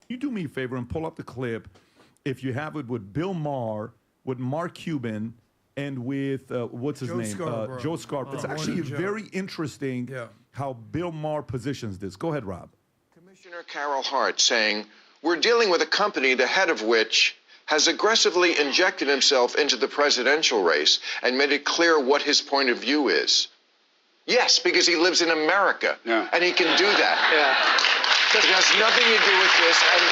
you do me a favor and pull up the clip, if you have it, with Bill Maher, with Mark Cuban, and with, what's his name? Joe Scarborough. It's actually very interesting how Bill Maher positions this. Go ahead, Rob. Commissioner Carol Hart saying, we're dealing with a company, the head of which has aggressively injected himself into the presidential race and made it clear what his point of view is. Yes, because he lives in America, and he can do that. It has nothing to do with this, and,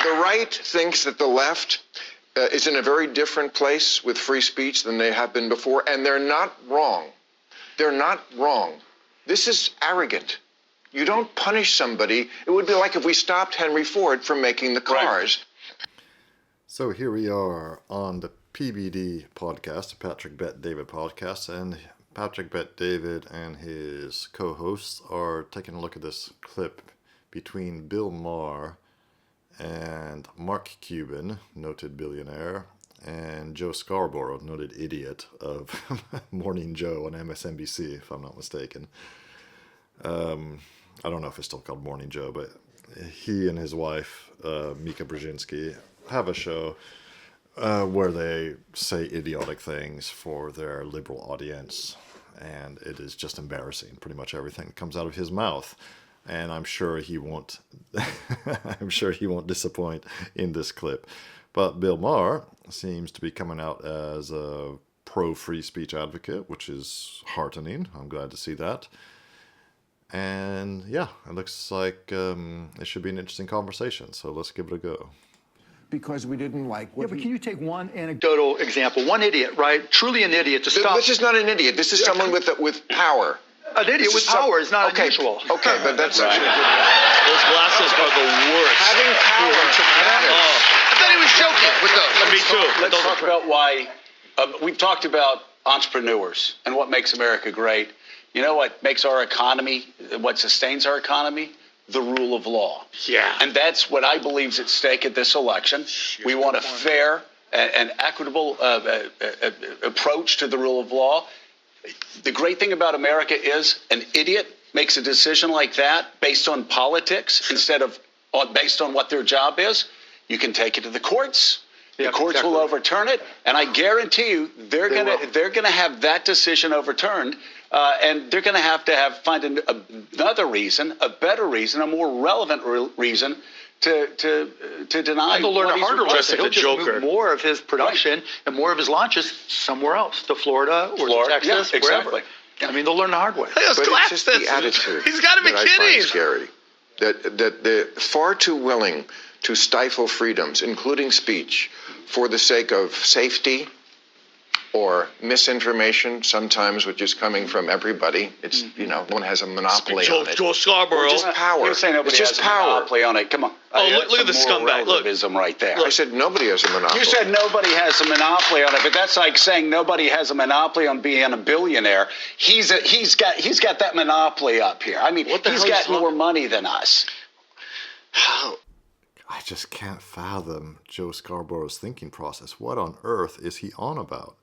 the right thinks that the left is in a very different place with free speech than they have been before, and they're not wrong. They're not wrong. This is arrogant. You don't punish somebody. It would be like if we stopped Henry Ford from making the cars. Right. So here we are on the PBD Podcast, the Patrick Bet David Podcast, and Patrick Bet David and his co-hosts are taking a look at this clip between Bill Maher and Mark Cuban, noted billionaire, and Joe Scarborough, noted idiot of Morning Joe on MSNBC, if I'm not mistaken. I don't know if it's still called Morning Joe, but he and his wife, Mika Brzezinski, have a show where they say idiotic things for their liberal audience, and it is just embarrassing. Pretty much everything that comes out of his mouth, and I'm sure he won't. I'm sure he won't disappoint in this clip. But Bill Maher seems to be coming out as a pro-free speech advocate, which is heartening. I'm glad to see that. And yeah, it looks like it should be an interesting conversation. So let's give it a go. Because we didn't like what but can you take one anecdotal example? One idiot, right? Truly an idiot to stop. This is not an idiot. This is someone with power. An idiot with power is not unusual. Okay, but that's right. Those glasses are the worst. Having power matters. I thought he was joking with those. Me too. Let's talk about why. We've talked about entrepreneurs and what makes America great. You know what makes our economy, what sustains our economy? The rule of law. Yeah. And that's what I believe is at stake at this election. We want a fair and equitable approach to the rule of law. The great thing about America is an idiot makes a decision like that based on politics instead of based on what their job is. You can take it to the courts. The courts will overturn it, and I guarantee you they're gonna have that decision overturned, and they're gonna find another reason, a better reason, a more relevant reason to deny. And they'll learn a harder lesson. He'll just move more of his production and more of his launches somewhere else, to Florida or to Texas, wherever. I mean, they'll learn the hard way. But it's just the attitude. He's got to be kidding. I find scary. That they're far too willing to stifle freedoms, including speech, for the sake of safety or misinformation, sometimes, which is coming from everybody. It's, one has a monopoly on it. Joe Scarborough. Just power. You're saying nobody has a monopoly on it. Come on. Look at the scumbag. Relativism right there. I said nobody has a monopoly. You said nobody has a monopoly on it, but that's like saying nobody has a monopoly on being a billionaire. He's got that monopoly up here. I mean, he's got more money than us. How? I just can't fathom Joe Scarborough's thinking process. What on earth is he on about?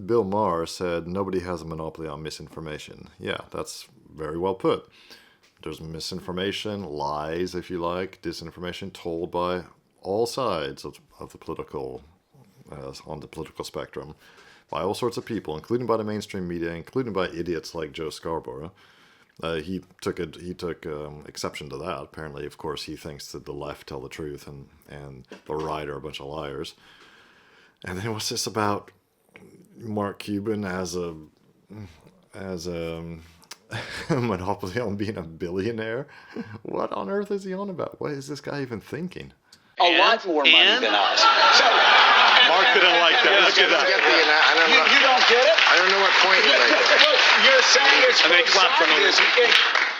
Bill Maher said nobody has a monopoly on misinformation. Yeah, that's very well put. There's misinformation, lies, if you like, disinformation told by all sides of the political, on the political spectrum, by all sorts of people, including by the mainstream media, including by idiots like Joe Scarborough. He took exception to that. Apparently, of course, he thinks that the left tell the truth and the right are a bunch of liars. And then what's this about Mark Cuban as a monopoly on being a billionaire? What on earth is he on about? What is this guy even thinking? A lot more money than us. So, Mark didn't like that. Look at that. You don't get it? I don't know what point you're making. Look, you're saying it's and they clap for no reason.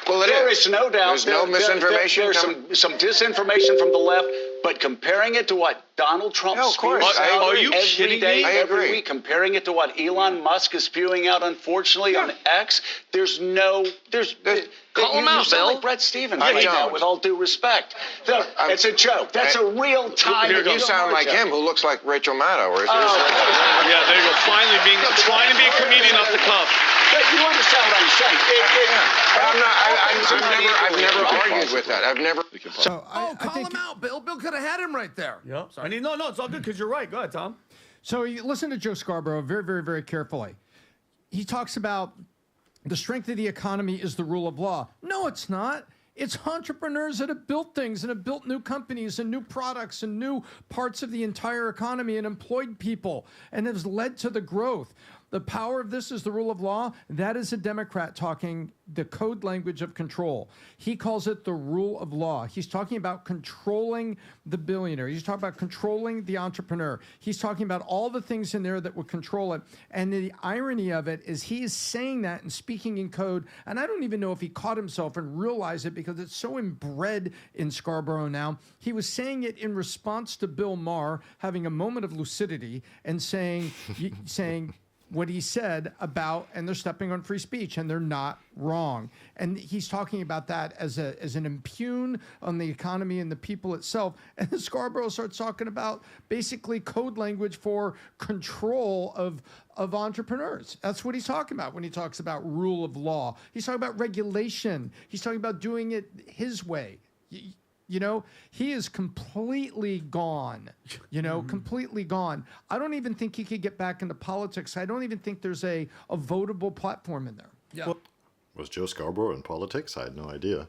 Well, there is no doubt. There's no misinformation. There's some disinformation from the left, but comparing it to what Donald Trump spews out Are you every kidding day, me? every week, comparing it to what Elon Musk is spewing out, unfortunately, on X, there's Call him out, you sound Bill. like Brett Stevens I right now, don't. with all due respect. It's a joke. That's a real time. You sound like him, who looks like Rachel Maddow. Yeah, there you go. Finally trying to be a comedian off the cuff. But you understand he's saying. I've never argued with that. I've never. So call him out, Bill. Bill could have had him right there. Yep. I mean, no, it's all good because you're right. Go ahead, Tom. So you listen to Joe Scarborough very, very, very carefully. He talks about the strength of the economy is the rule of law. No, it's not. It's entrepreneurs that have built things and have built new companies and new products and new parts of the entire economy and employed people and has led to the growth. The power of this is the rule of law. That is a Democrat talking the code language of control. He calls it the rule of law. He's talking about controlling the billionaire. He's talking about controlling the entrepreneur. He's talking about all the things in there that would control it. And the irony of it is he is saying that and speaking in code. And I don't even know if he caught himself and realized it because it's so inbred in Scarborough now. He was saying it in response to Bill Maher having a moment of lucidity and saying, what he said about, and they're stepping on free speech, and they're not wrong. And he's talking about that as an impugn on the economy and the people itself. And then Scarborough starts talking about basically code language for control of entrepreneurs. That's what he's talking about when he talks about rule of law. He's talking about regulation. He's talking about doing it his way. You know, he is completely gone, completely gone. I don't even think he could get back into politics. I don't even think there's a votable platform in there. Yeah. Was Joe Scarborough in politics? I had no idea.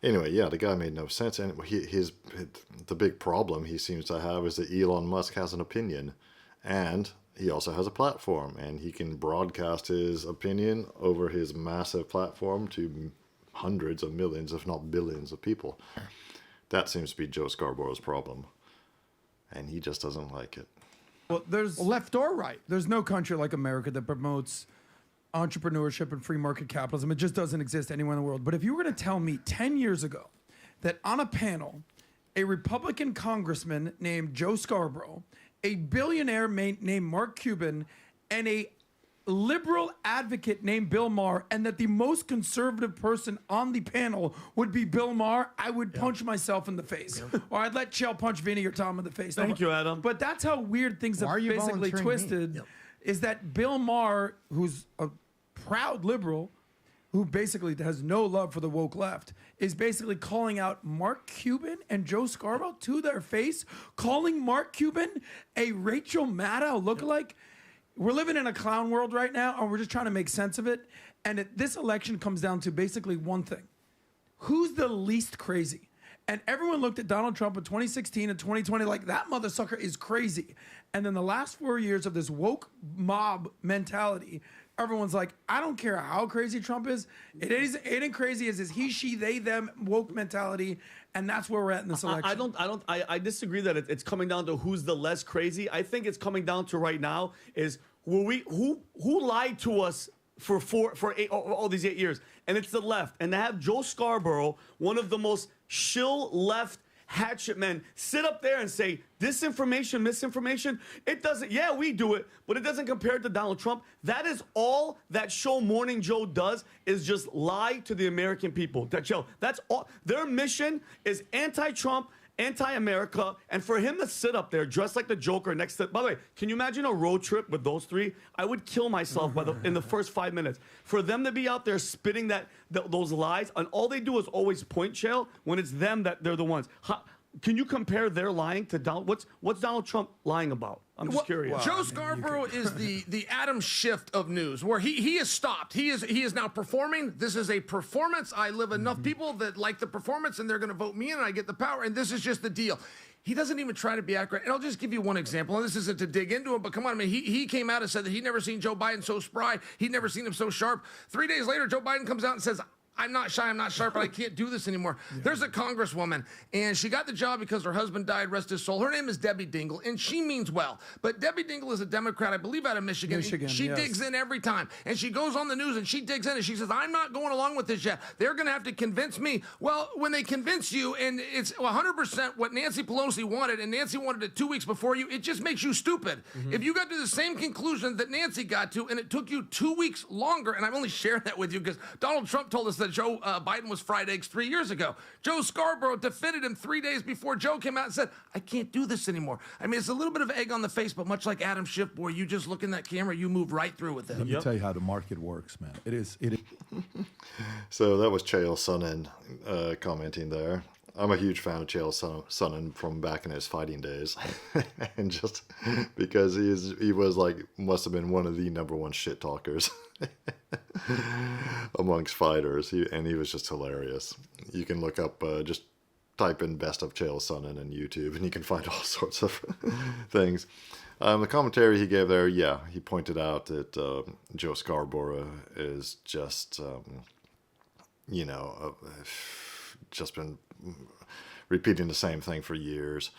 Anyway, yeah, the guy made no sense. And the big problem he seems to have is that Elon Musk has an opinion. And he also has a platform. And he can broadcast his opinion over his massive platform to hundreds of millions, if not billions of people. That seems to be Joe Scarborough's problem. And he just doesn't like it. Well, there's left or right. There's no country like America that promotes entrepreneurship and free market capitalism. It just doesn't exist anywhere in the world. But if you were to tell me 10 years ago that on a panel, a Republican congressman named Joe Scarborough, a billionaire named Mark Cuban, and a liberal advocate named Bill Maher, and that the most conservative person on the panel would be Bill Maher, I would punch myself in the face. Or I'd let Chael punch Vinny or Tom in the face. Thank you, Adam. But that's how weird things have basically twisted, is that Bill Maher, who's a proud liberal, who basically has no love for the woke left, is basically calling out Mark Cuban and Joe Scarborough to their face, calling Mark Cuban a Rachel Maddow lookalike. We're living in a clown world right now, and we're just trying to make sense of it. And this election comes down to basically one thing. Who's the least crazy? And everyone looked at Donald Trump in 2016 and 2020 like, that mother sucker is crazy. And then the last 4 years of this woke mob mentality, everyone's like, I don't care how crazy Trump is. It ain't crazy as is he, she, they, them woke mentality. And that's where we're at in this election. I disagree that it's coming down to who's the less crazy. I think it's coming down to right now is who lied to us for all these 8 years, and it's the left. And to have Joe Scarborough, one of the most shill left hatchet men, sit up there and say disinformation, misinformation, it doesn't, yeah, we do it, but it doesn't compare to Donald Trump. That is all that show Morning Joe does, is just lie to the American people. That's all. Their mission is anti-Trump, anti-America, and for him to sit up there dressed like the Joker next to, by the way, can you imagine a road trip with those three? I would kill myself in the first 5 minutes. For them to be out there spitting those lies, and all they do is always point, Chael, when it's them that they're the ones. Can you compare their lying to Donald? What's Donald Trump lying about? I'm just curious. Wow. Joe Scarborough is the Adam Schiff of news, where he has stopped. He is now performing. This is a performance. I live enough people that like the performance, and they're going to vote me in, and I get the power, and this is just the deal. He doesn't even try to be accurate. And I'll just give you one example, and this isn't to dig into it, but come on, I mean, he came out and said that he'd never seen Joe Biden so spry. He'd never seen him so sharp. 3 days later, Joe Biden comes out and says, I'm not shy, I'm not sharp, but I can't do this anymore. Yeah. There's a congresswoman, and she got the job because her husband died, rest his soul. Her name is Debbie Dingell, and she means well. But Debbie Dingell is a Democrat, I believe, out of Michigan. She digs in every time, and she goes on the news, and she digs in, and she says, I'm not going along with this yet. They're going to have to convince me. Well, when they convince you, and it's 100% what Nancy Pelosi wanted, and Nancy wanted it 2 weeks before you, it just makes you stupid. If you got to the same conclusion that Nancy got to, and it took you 2 weeks longer, and I'm only sharing that with you because Donald Trump told us that Joe Biden was fried eggs 3 years ago. Joe Scarborough defended him 3 days before Joe came out and said, I can't do this anymore. I mean, it's a little bit of egg on the face, but much like Adam Schiff, boy, you just look in that camera, you move right through with it. Let me tell you how the market works, man. It is. So that was Chael Sonnen commenting there. I'm a huge fan of Chael Sonnen from back in his fighting days, and just because he was like must have been one of the number one shit talkers amongst fighters. He was just hilarious. You can look up just type in best of Chael Sonnen in YouTube, and you can find all sorts of things. The commentary he gave there, yeah, he pointed out that Joe Scarborough is just just been repeating the same thing for years.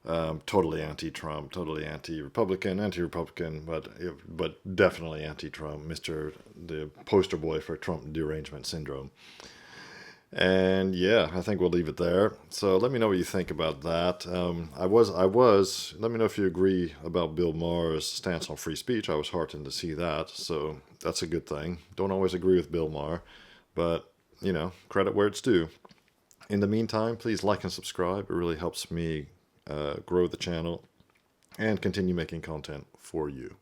Totally anti-Trump, totally anti-Republican, but definitely anti-Trump. The poster boy for Trump derangement syndrome. And yeah, I think we'll leave it there. So let me know what you think about that. Let me know if you agree about Bill Maher's stance on free speech. I was heartened to see that. So that's a good thing. Don't always agree with Bill Maher, but credit where it's due. In the meantime, please like and subscribe. It really helps me grow the channel and continue making content for you.